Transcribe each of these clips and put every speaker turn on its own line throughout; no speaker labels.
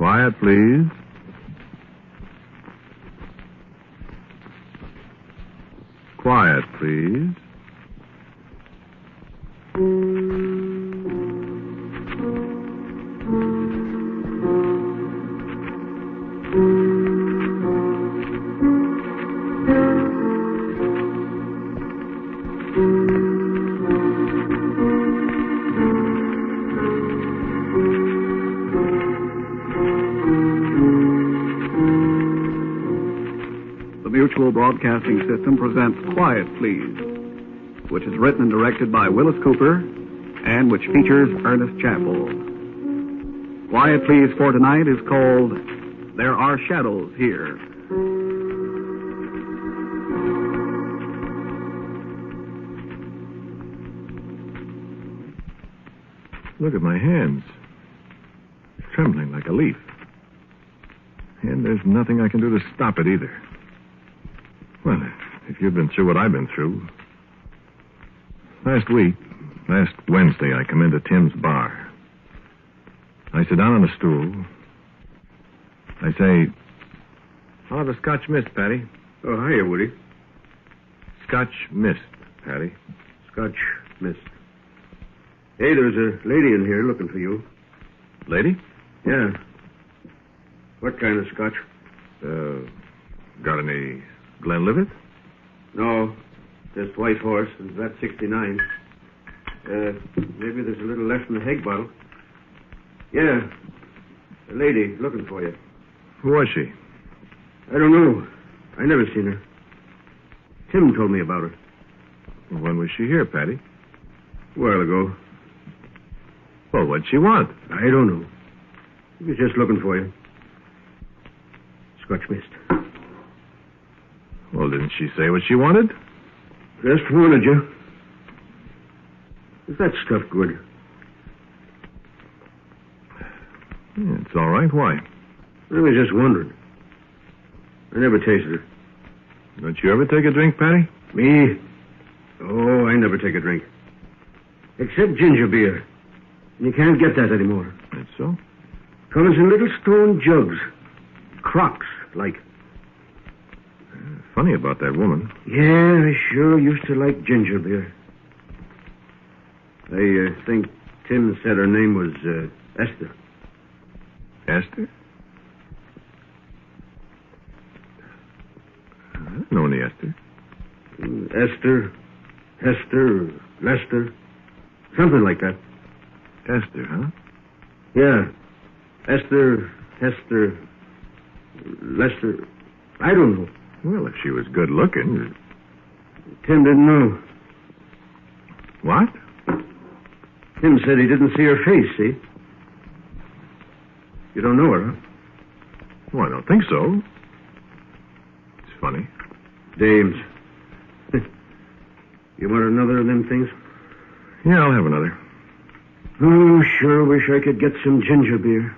Quiet, please. Quiet, please.
The Mutual Broadcasting System presents Quiet, Please, which is written and directed by Wyllis Cooper and which features Ernest Chappell. Quiet, Please for tonight is called There Are Shadows Here.
Look at my hands. It's trembling like a leaf. And there's nothing I can do to stop it either. Well, if you've been through what I've been through. Last Wednesday, I come into Tim's bar. I sit down on a stool. I say, I'll have a Scotch mist, Patty.
Oh, hiya, Woody.
Scotch mist, Patty.
Scotch mist. Hey, there's a lady in here looking for you.
Lady?
Yeah. What kind of scotch?
Got any Glenlivet?
No, just White Horse, and that's 69. Maybe there's a little left in the Hague bottle. Yeah, a lady looking for you.
Who was she?
I don't know. I never seen her. Tim told me about her.
When was she here, Patty?
A while ago.
Well, what'd she want?
I don't know. He was just looking for you. Scotch mist.
Well, didn't she say what she wanted?
Just wanted you. Is that stuff good?
Yeah, it's all right. Why?
I was just wondering. I never tasted it.
Don't you ever take a drink, Patty?
Me? Oh, I never take a drink. Except ginger beer. You can't get that anymore.
That's so?
Comes in little stone jugs. Crocks, like.
Funny about that woman.
Yeah, I sure used to like ginger beer. I think Tim said her name was Esther.
Esther? I don't know any Esther.
Esther, Hester, Lester. Something like that.
Esther, huh?
Yeah. Esther, Hester, Lester. I don't know.
Well, if she was good looking.
Tim didn't know.
What?
Tim said he didn't see her face, see? You don't know her, huh?
Well, I don't think so. It's funny.
Dames. You want another of them things?
Yeah, I'll have another.
Oh, sure wish I could get some ginger beer.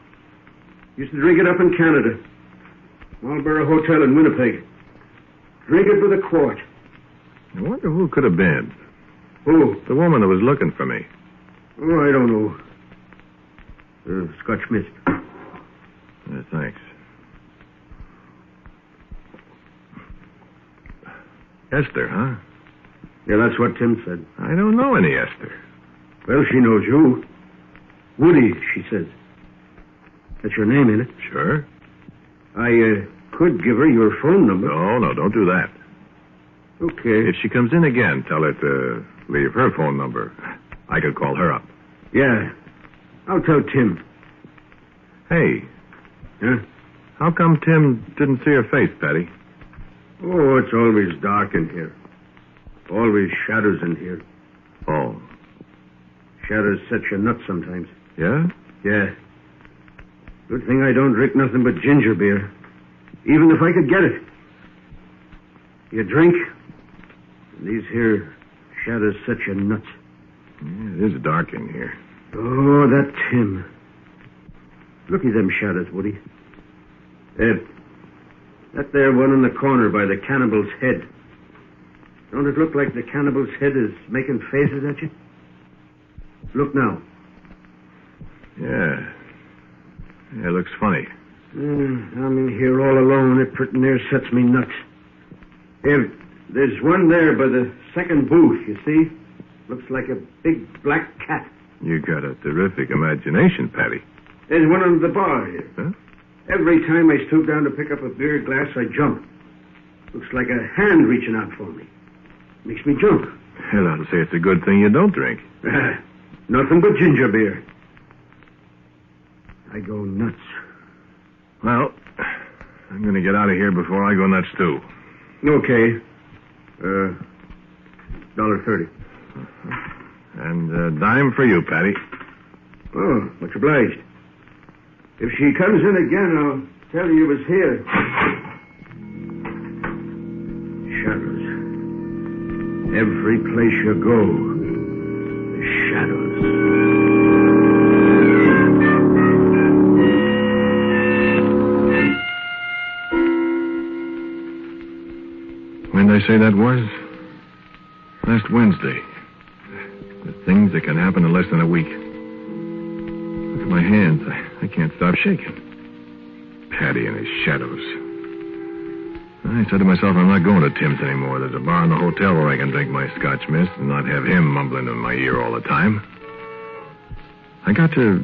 Used to drink it up in Canada. Marlborough Hotel in Winnipeg. Drink it with a quart.
I wonder who it could have been.
Who?
The woman that was looking for me.
Oh, I don't know. Scotch mist.
Thanks. Esther, huh?
Yeah, that's what Tim said.
I don't know any Esther.
Well, she knows you. Woody, she says. That's your name, ain't it?
Sure.
I could give her your phone number.
No, don't do that.
Okay.
If she comes in again, tell her to leave her phone number. I could call her up.
Yeah. I'll tell Tim.
Hey.
Huh?
How come Tim didn't see her face, Patty?
Oh, it's always dark in here. Always shadows in here.
Oh.
Shadows set you nuts sometimes.
Yeah?
Yeah. Good thing I don't drink nothing but ginger beer. Even if I could get it. You drink, and these here shadows set you nuts.
Yeah, it is dark in here.
Oh, that Tim. Look at them shadows, Woody. That there one in the corner by the cannibal's head. Don't it look like the cannibal's head is making faces at you? Look now.
Yeah. Yeah, it looks funny.
I'm in here all alone. It pretty near sets me nuts. Here, there's one there by the second booth, you see? Looks like a big black cat.
You got a terrific imagination, Patty.
There's one on the bar here.
Huh?
Every time I stoop down to pick up a beer glass, I jump. Looks like a hand reaching out for me. Makes me jump.
Hell, I'll say it's a good thing you don't drink.
Nothing but ginger beer. I go nuts.
Well, I'm going to get out of here before I go nuts, too.
Okay. $1.30.
And a dime for you, Patty.
Oh, much obliged. If she comes in again, I'll tell her you was here. Shadows. Every place you go, there's shadows.
When did I say that was? Last Wednesday. The things that can happen in less than a week. Look at my hands. I can't stop shaking. Patty and his shadows. I said to myself, I'm not going to Tim's anymore. There's a bar in the hotel where I can drink my Scotch mist and not have him mumbling in my ear all the time. I got to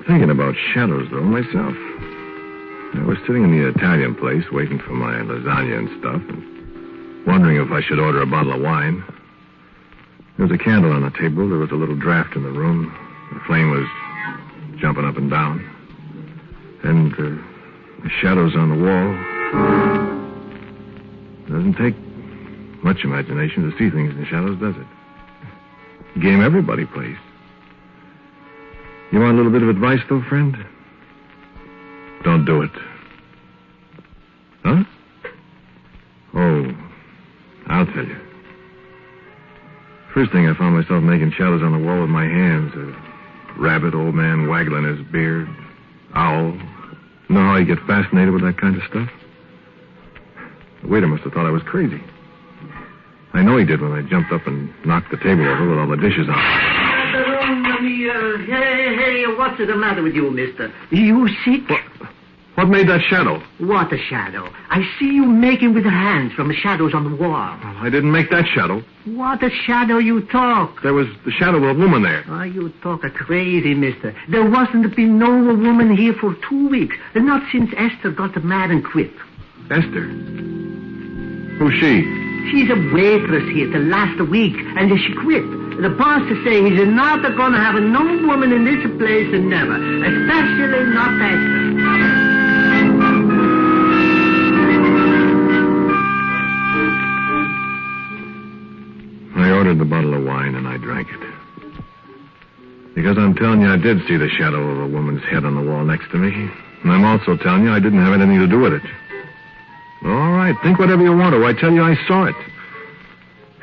thinking about shadows, though, myself. I was sitting in the Italian place waiting for my lasagna and stuff and wondering if I should order a bottle of wine. There was a candle on the table. There was a little draft in the room. The flame was jumping up and down. And the shadows on the wall. It doesn't take much imagination to see things in the shadows, does it? Game everybody plays. You want a little bit of advice, though, friend? Don't do it. Huh? Oh, I'll tell you. First thing, I found myself making shadows on the wall with my hands. A rabbit, old man waggling his beard, owl. You know how you get fascinated with that kind of stuff? The waiter must have thought I was crazy. I know he did when I jumped up and knocked the table over with all the dishes on.
Hey, what's the matter with you, mister? You sick?
What made that shadow?
What a shadow. I see you making with your hands from the shadows on the wall.
Well, I didn't make that shadow.
What a shadow you talk.
There was the shadow of a woman there.
Oh, you talk a crazy, mister. There wasn't been no woman here for 2 weeks. Not since Esther got mad and quit.
Esther? Who's she?
She's a waitress here till last week, and she quit. The boss say he's not going to have no woman in this place and never, especially not Esther.
I ordered the bottle of wine and I drank it. Because I'm telling you, I did see the shadow of a woman's head on the wall next to me. And I'm also telling you I didn't have anything to do with it. All right, think whatever you want to. I tell you, I saw it.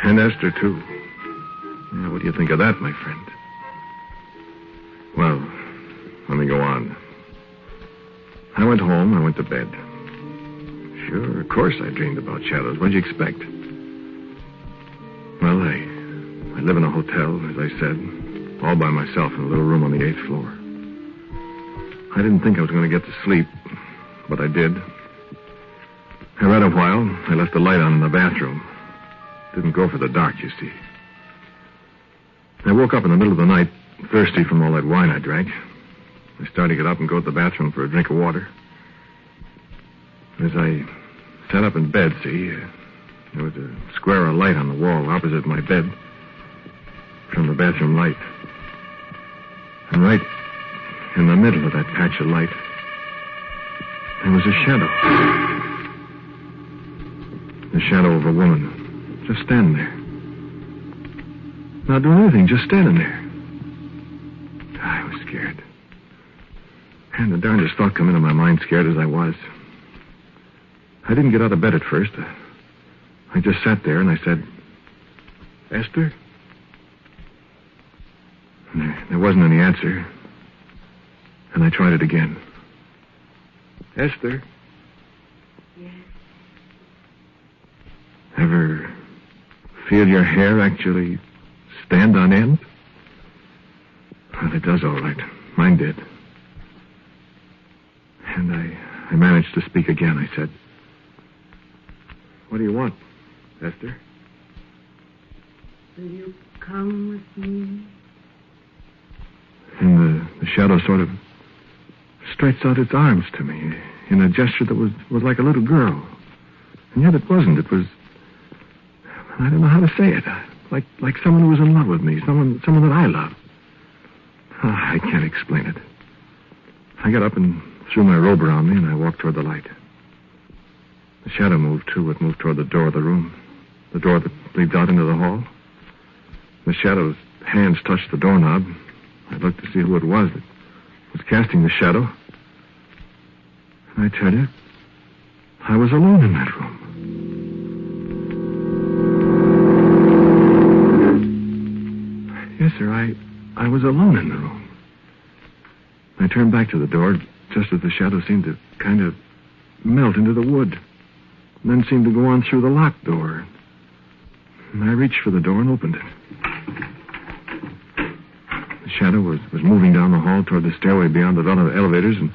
And Esther, too. Yeah, what do you think of that, my friend? Well, let me go on. I went home. I went to bed. Sure, of course I dreamed about shadows. What'd you expect? Well, I live in a hotel, as I said, all by myself in a little room on the 8th floor. I didn't think I was going to get to sleep, but I did. I read a while. I left the light on in the bathroom. Didn't go for the dark, you see. I woke up in the middle of the night, thirsty from all that wine I drank. I started to get up and go to the bathroom for a drink of water. As I sat up in bed, see, there was a square of light on the wall opposite my bed from the bathroom light. And right in the middle of that patch of light, there was a shadow. The shadow of a woman, just standing there. Not doing anything, just standing there. I was scared. And the darndest thought come into my mind, scared as I was. I didn't get out of bed at first. I just sat there and I said, Esther? And there wasn't any answer. And I tried it again. Esther?
Yes?
Ever feel your hair actually stand on end? Well, it does all right. Mine did. And I managed to speak again. I said, "What do you want, Esther?"
Will you come with me?
And the shadow sort of stretched out its arms to me in a gesture that was like a little girl. And yet it wasn't. It was, I don't know how to say it, like someone who was in love with me, someone that I loved. Oh, I can't explain it. I got up and threw my robe around me, and I walked toward the light. The shadow moved, too. It moved toward the door of the room, the door that leads out into the hall. The shadow's hands touched the doorknob. I looked to see who it was that was casting the shadow. And I tell you, I was alone in that room. Yes, sir, I was alone in the room. I turned back to the door just as the shadow seemed to kind of melt into the wood, and then seemed to go on through the locked door. And I reached for the door and opened it. The shadow was moving down the hall toward the stairway beyond the run of elevators, and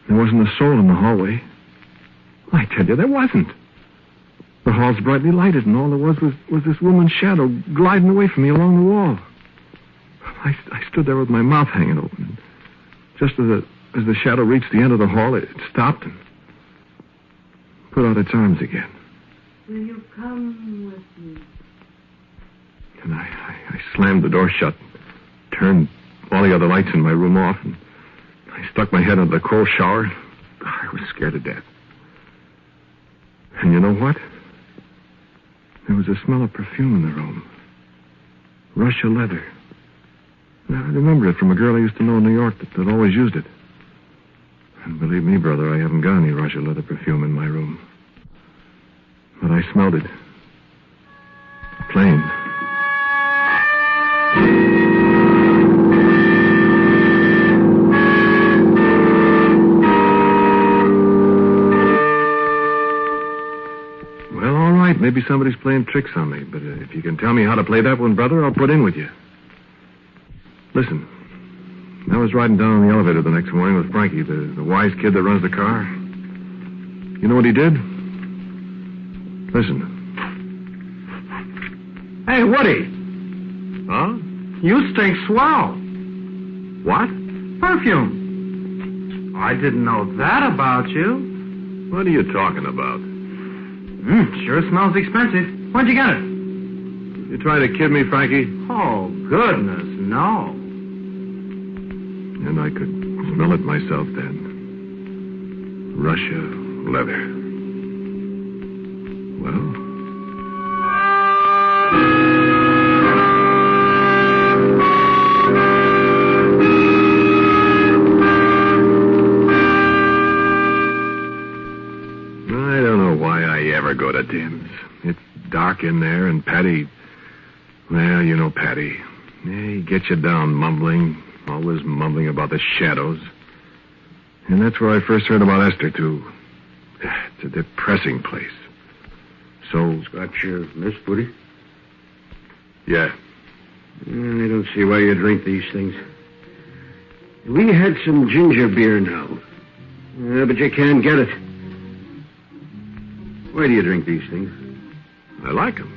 there wasn't a soul in the hallway. I tell you, there wasn't. The hall's brightly lighted, and all there was this woman's shadow gliding away from me along the wall. I stood there with my mouth hanging open. Just as the shadow reached the end of the hall, it stopped and put out its arms again.
Will you come with me?
And I slammed the door shut, turned all the other lights in my room off, and I stuck my head under the cold shower. I was scared to death. And you know what? There was a smell of perfume in the room. Russia leather. I remember it from a girl I used to know in New York that always used it. And believe me, brother, I haven't got any Russia leather perfume in my room. But I smelled it. Plain. Well, all right. Maybe somebody's playing tricks on me. But if you can tell me how to play that one, brother, I'll put in with you. Listen, I was riding down in the elevator the next morning with Frankie, the wise kid that runs the car. You know what he did? Listen.
Hey, Woody.
Huh?
You stink swell.
What?
Perfume. I didn't know that about you.
What are you talking about?
Sure smells expensive. Where'd you get it?
You trying to kid me, Frankie?
Oh, goodness, no.
And I could smell it myself then. Russia leather. Well? I don't know why I ever go to Tim's. It's dark in there, and Patty... Well, you know Patty. He gets you down mumbling, always mumbling about the shadows. And that's where I first heard about Esther, too. It's a depressing place. So...
Got your miss, Woody?
Yeah.
I don't see why you drink these things. We had some ginger beer now. But you can't get it. Why do you drink these things?
I like them.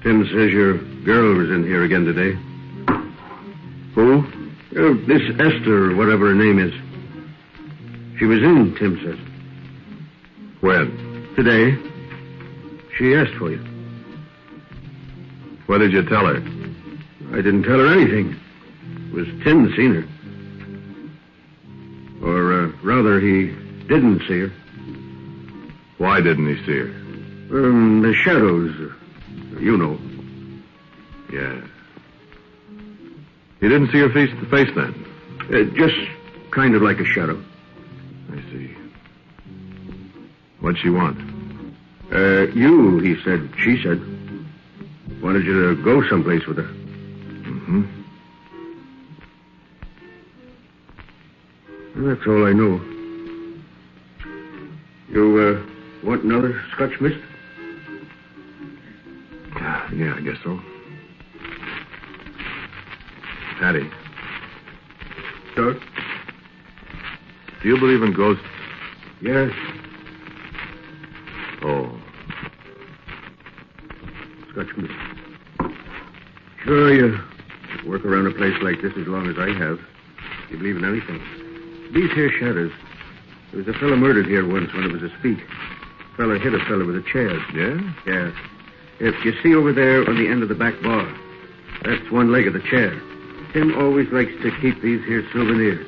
Tim says your girl was in here again today.
Who?
This Esther, or whatever her name is. She was in, Tim says.
When?
Today. She asked for you.
What did you tell her?
I didn't tell her anything. It was Tim that seen her. Or, rather, he didn't see her.
Why didn't he see her?
The shadows, you know.
Yeah. You didn't see her face to face then?
Just kind of like a shadow.
I see. What'd she want?
You, he said, she said. Wanted you to go someplace with her.
Mm-hmm.
Well, that's all I know. You, want another Scotch mist?
Yeah, I guess so. Patty.
Sir?
Do you believe in ghosts?
Yes.
Oh.
Scotchman. Sure, you work around a place like this as long as I have. You believe in anything. These here shadows. There was a fellow murdered here once when it was a speak. A fellow hit a fellow with a chair.
Yeah?
Yeah. If you see over there on the end of the back bar, that's one leg of the chair. Tim always likes to keep these here souvenirs.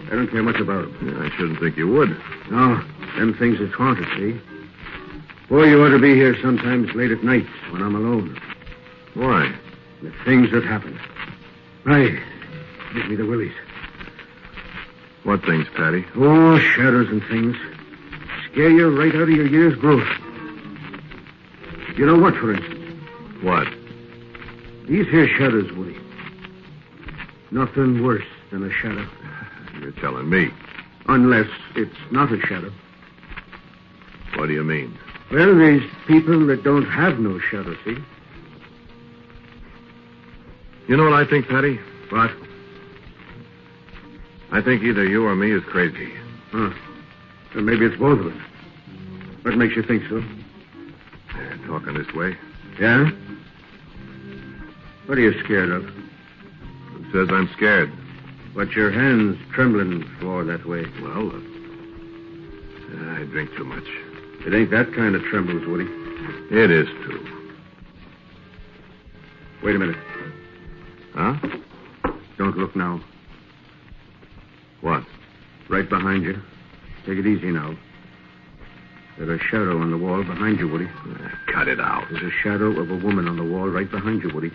I don't care much about them.
Yeah, I shouldn't think you would.
No, them things is haunted, see? Boy, you ought to be here sometimes late at night when I'm alone.
Why?
The things that happen. Right. Give me the willies.
What things, Patty?
Oh, shadows and things. Scare you right out of your year's growth. You know what, for instance?
What?
These here shadows, Woody. Nothing worse than a shadow.
You're telling me.
Unless it's not a shadow.
What do you mean?
Well, there's people that don't have no shadow, see?
You know what I think, Patty?
What?
I think either you or me is crazy.
Huh. Well, maybe it's both of us. What makes you think so?
Talking this way.
Yeah? What are you scared of?
Who says I'm scared?
What's your hands trembling for that way?
Well, I drink too much.
It ain't that kind of trembles, Woody.
It is, too.
Wait a minute.
Huh?
Don't look now.
What?
Right behind you. Take it easy now. There's a shadow on the wall behind you, Woody.
Cut it out.
There's a shadow of a woman on the wall right behind you, Woody.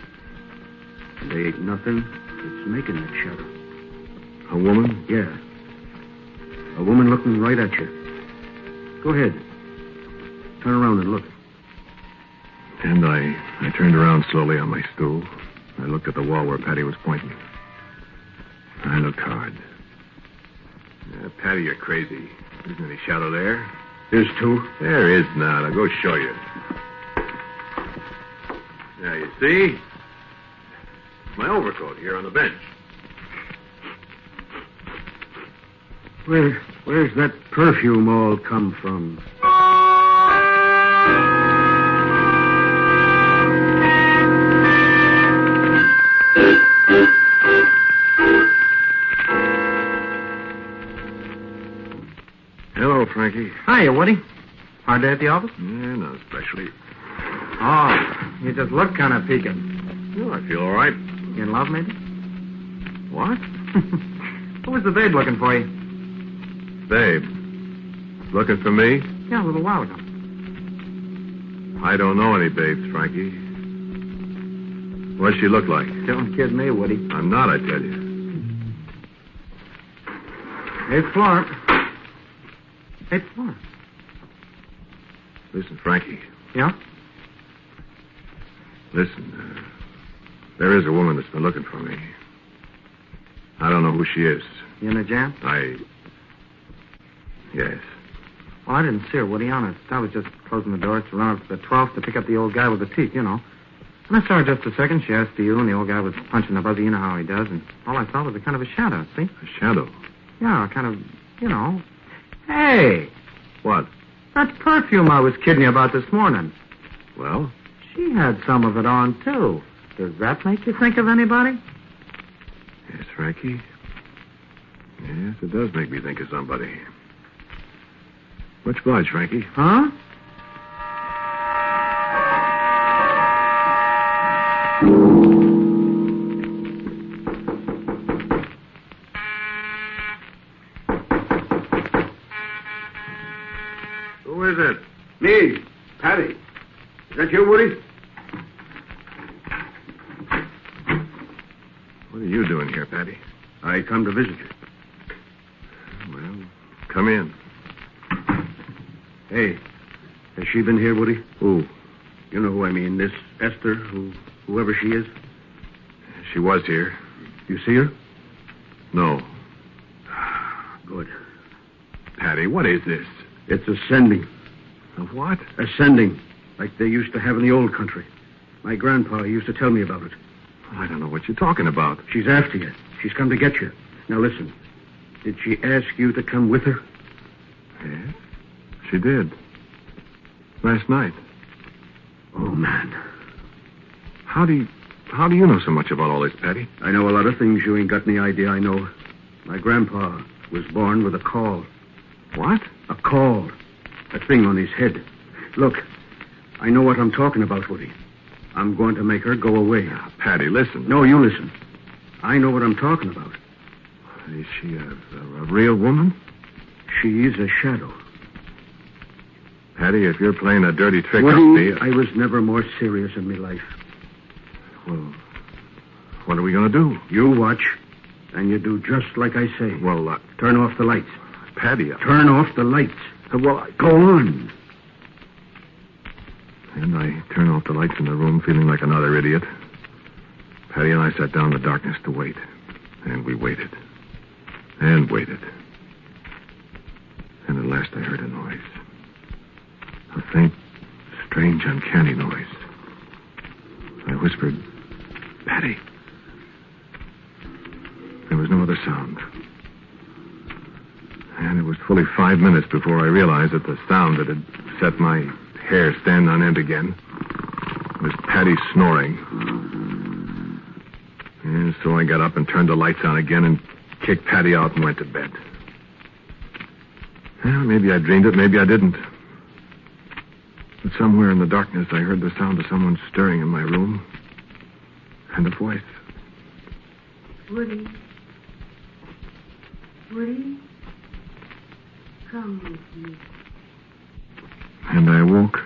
And there ain't nothing that's making that shadow.
A woman?
Yeah. A woman looking right at you. Go ahead. Turn around and look.
And I turned around slowly on my stool. I looked at the wall where Patty was pointing. I looked hard. Patty, you're crazy. Isn't any shadow there?
There's two.
There is not. I'll go show you. Now, you see? My overcoat here on the bench.
Where's that perfume all come from?
Hello, Frankie.
Hiya, Woody. Hard day at the office?
Yeah, not especially.
Oh, you just look kind of peaking.
Well, I feel all right.
You in love, maybe?
What?
Who was the babe looking for you?
Babe. Looking for me?
Yeah, a little while ago.
I don't know any babes, Frankie. What's she look like?
Don't kid me, Woody.
I'm not, I tell you.
Hey, Florence. Hey, Florence.
Listen, Frankie.
Yeah?
Listen, there is a woman that's been looking for me. I don't know who she is.
You in a jam?
Yes.
Well, I didn't see her, Woody, honest. I was just closing the door to run up to the 12th to pick up the old guy with the teeth, you know. And I saw her just a second. She asked for you, and the old guy was punching the buzzer. You know how he does. And all I saw was a kind of a shadow, see?
A shadow?
Yeah, kind of, you know. Hey!
What?
That perfume I was kidding you about this morning.
Well?
She had some of it on, too. Does that make you think of anybody?
Yes, Frankie. Yes, it does make me think of somebody. Much obliged, Frankie.
Huh?
Who is it?
Me, Patty. Is that you, Woody?
What are you doing here, Patty?
I come to visit you.
Well, come in.
Hey, has she been here, Woody?
Who?
You know who I mean, this Esther, whoever she is.
She was here.
You see her?
No.
Good.
Patty, what is this?
It's ascending.
Of what?
Ascending, like they used to have in the old country. My grandpa used to tell me about it.
I don't know what you're talking about.
She's after you. She's come to get you. Now listen. Did she ask you to come with her?
Yes, she did. Last night.
Oh, man.
How do you know so much about all this, Patty?
I know a lot of things you ain't got any idea I know. My grandpa was born with a caul.
What?
A caul. A thing on his head. Look, I know what I'm talking about, Woody. I'm going to make her go away.
Now, Patty, listen.
No, you listen. I know what I'm talking about.
Is she a real woman?
She's a shadow.
Patty, if you're playing a dirty trick
Woody,
on me...
I was never more serious in my life.
Well, what are we going to do?
You watch, and you do just like I say.
Well,
turn off the lights.
Patty...
Turn off the lights.
Well,
Go on.
And I turned off the lights in the room, feeling like another idiot. Patty and I sat down in the darkness to wait. And we waited. And waited. And at last I heard a noise. A faint, strange, uncanny noise. I whispered, Patty. There was no other sound. And it was fully 5 minutes before I realized that the sound that had set my hair stand on end again was Patty snoring. And so I got up and turned the lights on again and kicked Patty out and went to bed. Well, maybe I dreamed it, maybe I didn't. But somewhere in the darkness I heard the sound of someone stirring in my room. And a voice.
Woody. Woody? Come with me.
And I awoke.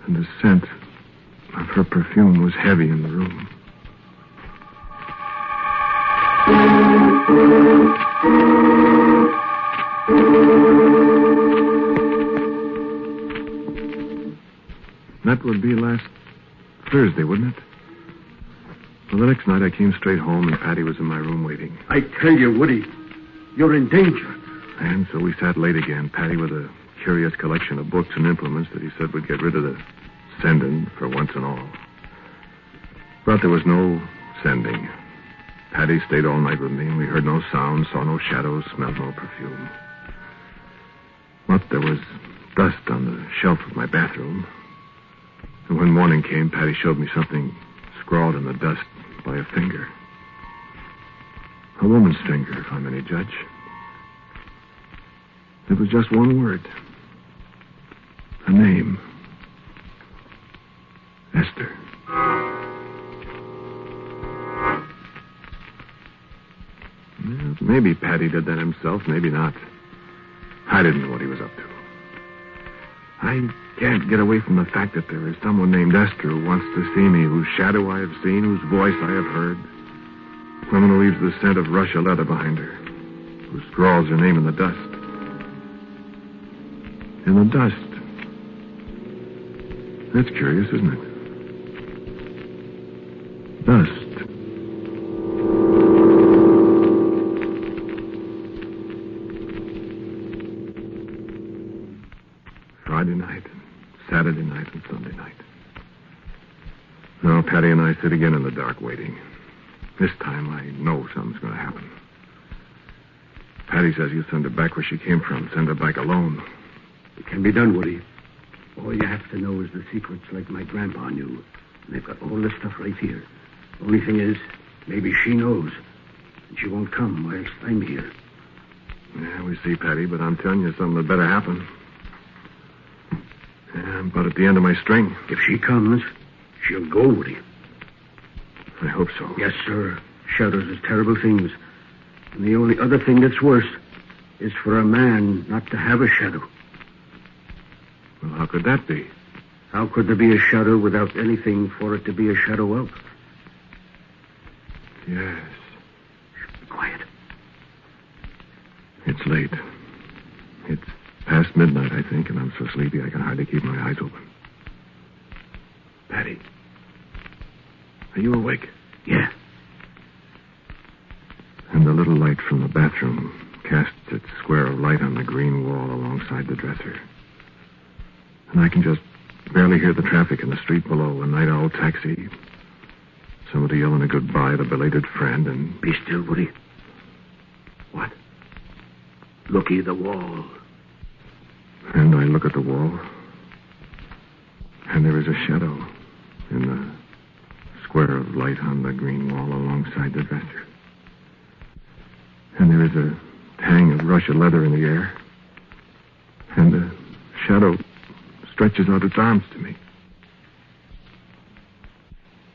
And the scent of her perfume was heavy in the room. That would be last Thursday, wouldn't it? Well, the next night I came straight home and Patty was in my room waiting.
I tell you, Woody, you're in danger.
And so we sat late again, Patty with a curious collection of books and implements that he said would get rid of the sending for once and all. But there was no sending. Patty stayed all night with me, and we heard no sound, saw no shadows, smelled no perfume. But there was dust on the shelf of my bathroom. And when morning came, Patty showed me something scrawled in the dust by a finger. A woman's finger, if I'm any judge. It was just one word. A name. Esther. Well, maybe Patty did that himself, maybe not. I didn't know what he was up to. I can't get away from the fact that there is someone named Esther who wants to see me, whose shadow I have seen, whose voice I have heard. Someone who leaves the scent of Russia leather behind her, who scrawls her name in the dust. In the dust. That's curious, isn't it? Dust. Friday night, and Saturday night, and Sunday night. Now, Patty and I sit again in the dark waiting. This time I know something's going to happen. Patty says you send her back where she came from. Send her back alone.
It can be done, Woody. All you have to know is the secrets like my grandpa knew. And they've got all this stuff right here. Only thing is, maybe she knows. And she won't come whilst I'm here.
Yeah, we see, Patty, but I'm telling you something that better happen. Yeah, I'm about at the end of my string.
If she comes, she'll go, Woody.
I hope so.
Yes, sir. Shadows is terrible things. And the only other thing that's worse is for a man not to have a shadow.
Well, how could that be?
How could there be a shadow without anything for it to be a shadow of?
Yes.
Be quiet.
It's late. It's past midnight, I think, and I'm so sleepy I can hardly keep my eyes open. Patty, are you awake?
Yeah.
And the little light from the bathroom casts its square of light on the green wall alongside the dresser. And I can just barely hear the traffic in the street below. A night owl taxi. Somebody yelling a goodbye to a belated friend, and...
Be still, Woody.
What?
Looky the wall.
And I look at the wall. And there is a shadow in the square of light on the green wall alongside the dresser. And there is a tang of Russia leather in the air. And the shadow stretches out its arms to me.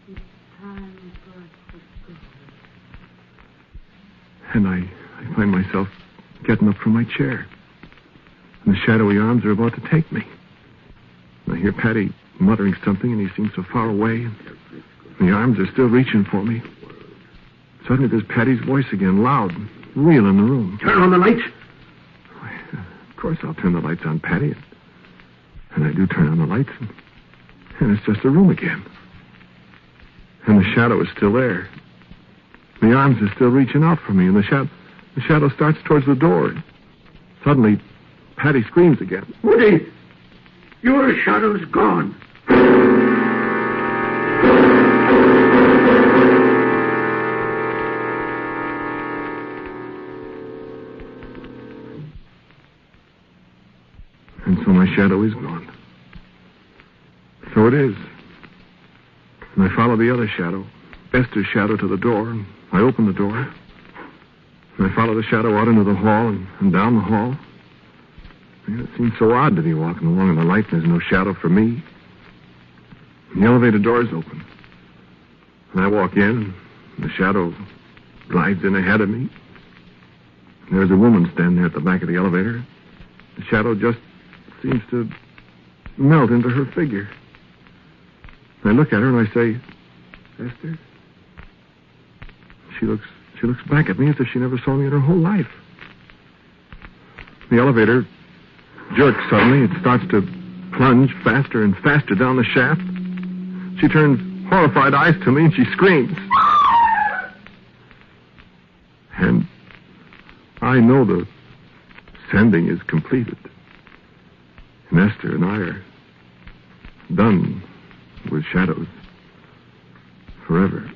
It's time for us to go.
And I find myself getting up from my chair. And the shadowy arms are about to take me. And I hear Patty muttering something, and he seems so far away. And the arms are still reaching for me. Suddenly there's Patty's voice again, loud, real in the room.
Turn on the lights.
Why, of course I'll turn the lights on, Patty. And I do turn on the lights, and it's just a room again. And the shadow is still there. The arms are still reaching out for me, and the shadow starts towards the door. Suddenly, Patty screams again.
Woody, your shadow's gone.
And so my shadow is gone. So it is. And I follow the other shadow, Esther's shadow, to the door, and I open the door. And I follow the shadow out into the hall and down the hall. And it seems so odd to be walking along in the light and there's no shadow for me. And the elevator door is open. And I walk in, and the shadow glides in ahead of me. And there's a woman standing there at the back of the elevator. The shadow just seems to melt into her figure. And I look at her and I say, Esther? She looks back at me as if she never saw me in her whole life. The elevator jerks suddenly. It starts to plunge faster and faster down the shaft. She turns horrified eyes to me and she screams. And I know the sending is completed. And Esther and I are done with shadows forever.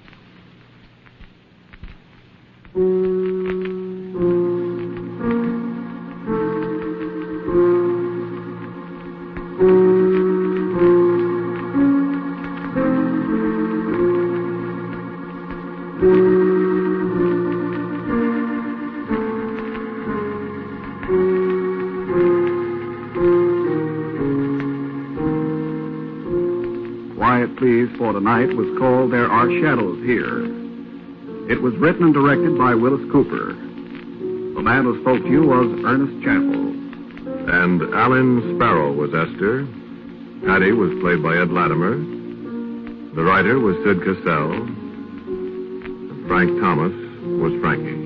Quiet Please for Tonight was called There Are Shadows Here. It was written and directed by Wyllis Cooper. The man who spoke to you was Ernest Chappell.
And Alan Sparrow was Esther. Patty was played by Ed Latimer. The writer was Sid Cassell. And Frank Thomas was Frankie.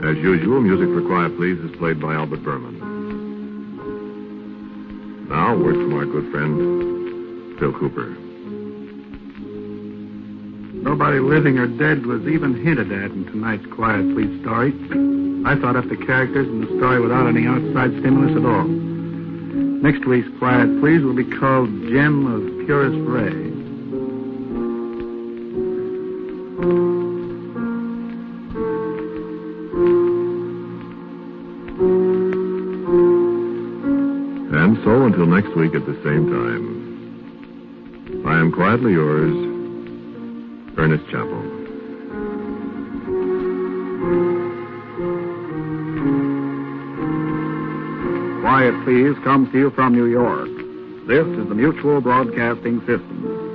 As usual, music for Quiet Please is played by Albert Berman. Now, a word from our good friend, Phil Cooper.
Nobody living or dead was even hinted at in tonight's Quiet Please story. I thought up the characters in the story without any outside stimulus at all. Next week's Quiet Please will be called Gem of Purest Ray.
And so, until next week at the same time, I am quietly yours, Ernest Chappell.
Quiet Please comes to you from New York. This is the Mutual Broadcasting System.